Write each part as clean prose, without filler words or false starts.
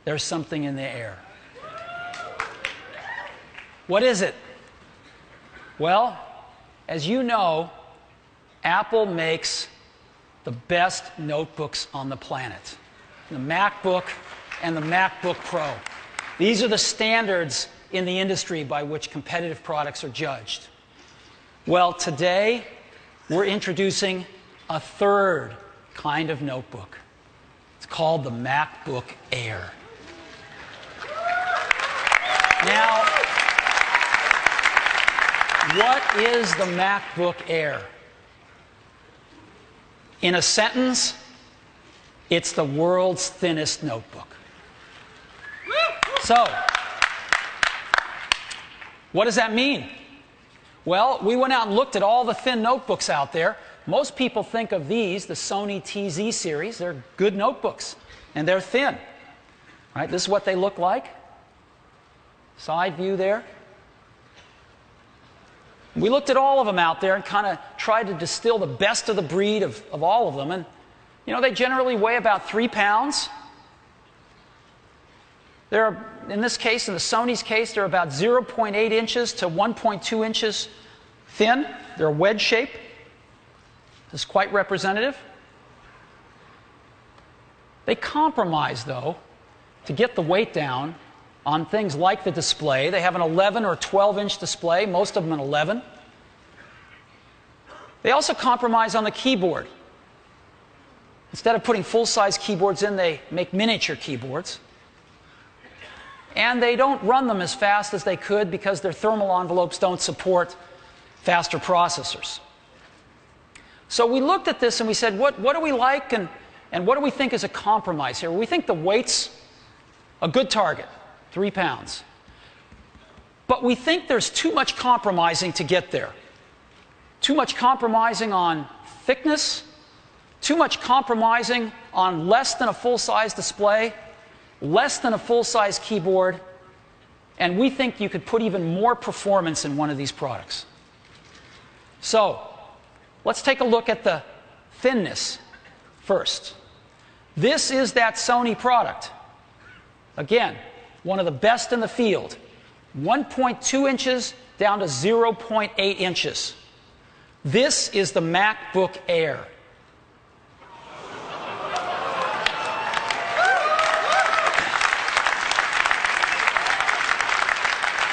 there's something in the air. What is it? Well, as you know, Apple makes the best notebooks on the planet. The MacBook and the MacBook Pro. These are the standards in the industry by which competitive products are judged. Well, today we're introducing a third kind of notebook. It's called the MacBook Air. Now, what is the MacBook Air? In a sentence, it's the world's thinnest notebook. So, what does that mean? Well, we went out and looked at all the thin notebooks out there. Most people think of these, the Sony TZ series. They're good notebooks, and they're thin. Right? This is what they look like. Side view there. We looked at all of them out there and kind of tried to distill the best of the breed of all of them. And, you know, they generally weigh about 3 pounds. They're, in this case, in the Sony's case, they're about 0.8 inches to 1.2 inches thin. They're a wedge shape. This is quite representative. They compromise, though, to get the weight down on things like the display. They have an 11 or 12-inch display, most of them an 11. They also compromise on the keyboard. Instead of putting full-size keyboards in, they make miniature keyboards. And they don't run them as fast as they could because their thermal envelopes don't support faster processors. So we looked at this and we said, what do we like and what do we think is a compromise here? We think the weight's a good target, 3 pounds. But we think there's too much compromising to get there. Too much compromising on thickness, too much compromising on less than a full-size display, less than a full-size keyboard, and we think you could put even more performance in one of these products. So, let's take a look at the thinness first. This is that Sony product. Again, one of the best in the field. 1.2 inches down to 0.8 inches. This is the MacBook Air.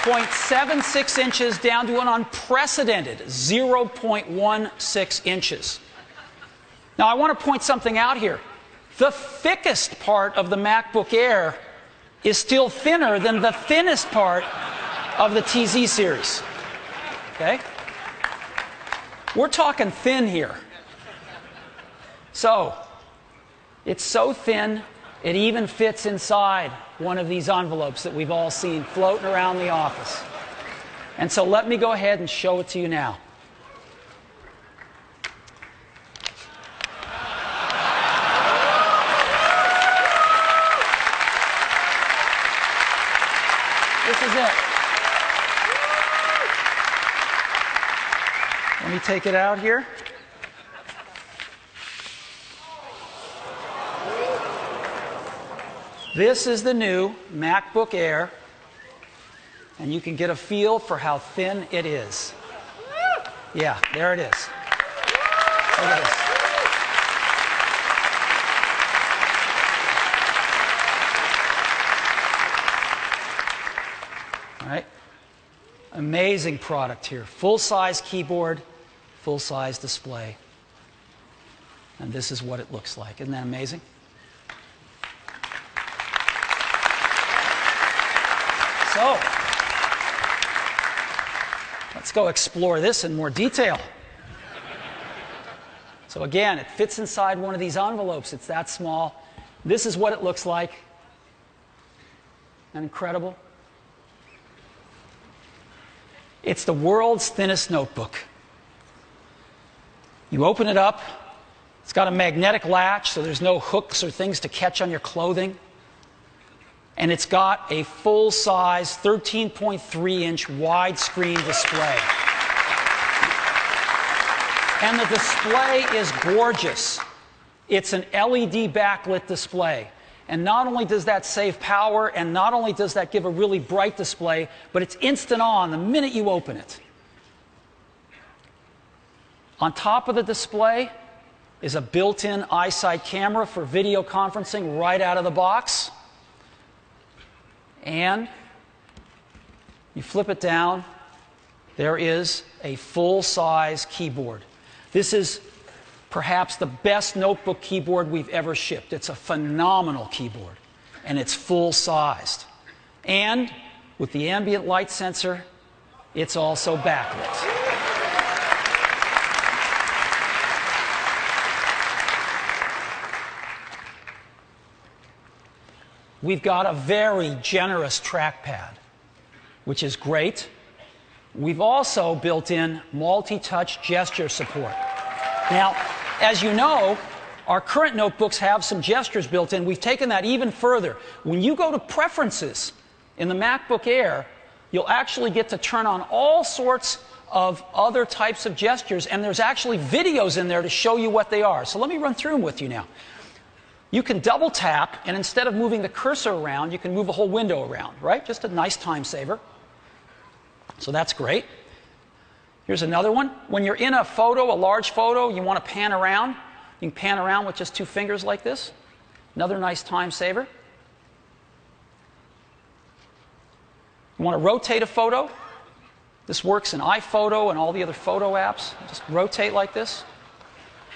.76 inches down to an unprecedented 0.16 inches. Now, I want to point something out here. The thickest part of the MacBook Air is still thinner than the thinnest part of the TZ series. Okay? We're talking thin here. So, it's so thin, it even fits inside one of these envelopes that we've all seen floating around the office. And so let me go ahead and show it to you now. This is it. Let me take it out here. This is the new MacBook Air, and you can get a feel for how thin it is. Yeah, there it is. Look at this. All right. Amazing product here. Full-size keyboard, full-size display. And this is what it looks like. Isn't that amazing? So, let's go explore this in more detail. So again, it fits inside one of these envelopes. It's that small. This is what it looks like. Isn't that incredible? It's the world's thinnest notebook. You open it up. It's got a magnetic latch, so there's no hooks or things to catch on your clothing. And it's got a full-size 13.3-inch widescreen display. And the display is gorgeous. It's an LED backlit display. And not only does that save power, and not only does that give a really bright display, but it's instant on the minute you open it. On top of the display is a built-in iSight camera for video conferencing right out of the box. And you flip it down, there is a full-size keyboard. This is perhaps the best notebook keyboard we've ever shipped. It's a phenomenal keyboard, and it's full-sized. And with the ambient light sensor, it's also backlit. We've got a very generous trackpad, which is great. We've also built in multi-touch gesture support. Now, as you know, our current notebooks have some gestures built in. We've taken that even further. When you go to Preferences in the MacBook Air, you'll actually get to turn on all sorts of other types of gestures, and there's actually videos in there to show you what they are. So let me run through them with you now. You can double tap, and instead of moving the cursor around, you can move a whole window around, right? Just a nice time saver. So that's great. Here's another one. When you're in a photo, a large photo, you want to pan around. You can pan around with just 2 fingers like this. Another nice time saver. You want to rotate a photo. This works in iPhoto and all the other photo apps. Just rotate like this.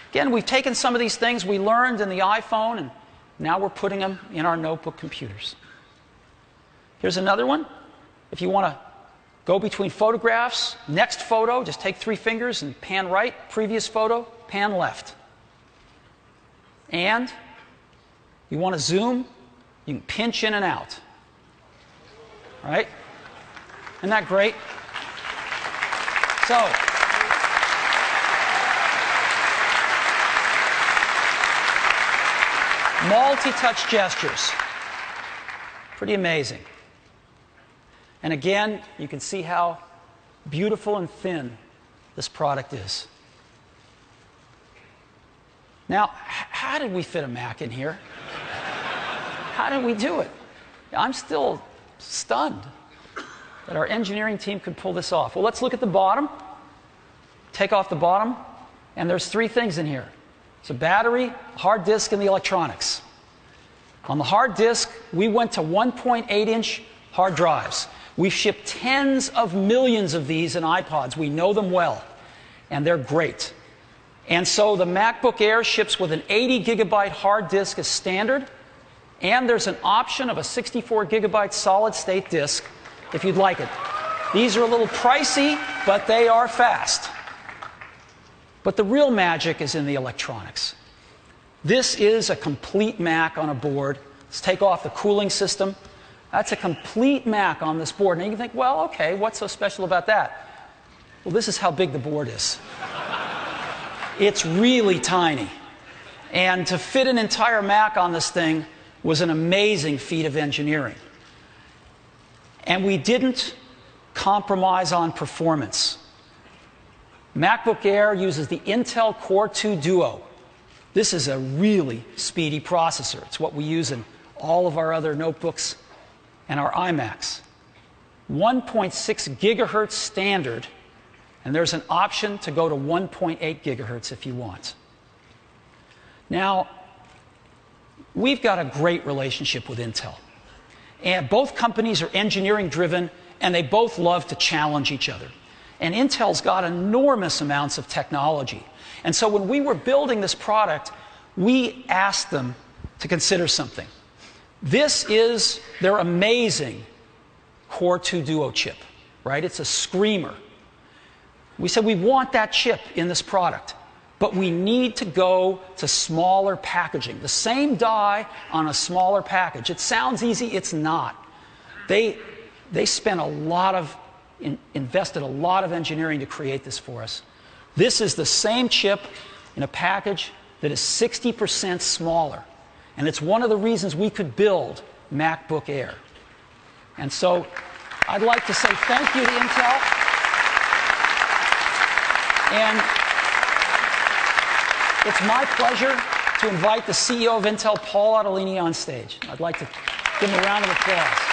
Again, we've taken some of these things we learned in the iPhone, and now we're putting them in our notebook computers. Here's another one. If you want to go between photographs, next photo, just take 3 fingers and pan right. Previous photo, pan left. And you want to zoom, you can pinch in and out. All right? Isn't that great? So, multi-touch gestures. Pretty amazing. And again, you can see how beautiful and thin this product is. Now, how did we fit a Mac in here? How did we do it? I'm still stunned that our engineering team could pull this off. Well, let's look at the bottom. Take off the bottom, and there's 3 things in here. It's a battery, a hard disk, and the electronics. On the hard disk, we went to 1.8-inch hard drives. We've shipped tens of millions of these in iPods. We know them well, and they're great. And so the MacBook Air ships with an 80-gigabyte hard disk as standard, and there's an option of a 64-gigabyte solid-state disk if you'd like it. These are a little pricey, but they are fast. But the real magic is in the electronics. This is a complete Mac on a board. Let's take off the cooling system. That's a complete Mac on this board. And you can think, well, okay, what's so special about that? Well, this is how big the board is. It's really tiny. And to fit an entire Mac on this thing was an amazing feat of engineering. And we didn't compromise on performance. MacBook Air uses the Intel Core 2 Duo. This is a really speedy processor. It's what we use in all of our other notebooks and our iMacs. 1.6 gigahertz standard, and there's an option to go to 1.8 gigahertz if you want. Now, we've got a great relationship with Intel. And both companies are engineering driven, and they both love to challenge each other. And Intel's got enormous amounts of technology. And so when we were building this product, we asked them to consider something. This is their amazing Core 2 Duo chip, right? It's a screamer. We said we want that chip in this product, but we need to go to smaller packaging. The same die on a smaller package. It sounds easy, it's not. They spent a lot of invested a lot of engineering to create this for us. This is the same chip in a package that is 60% smaller. And it's one of the reasons we could build MacBook Air. And so I'd like to say thank you to Intel. And it's my pleasure to invite the CEO of Intel, Paul Otellini, on stage. I'd like to give him a round of applause.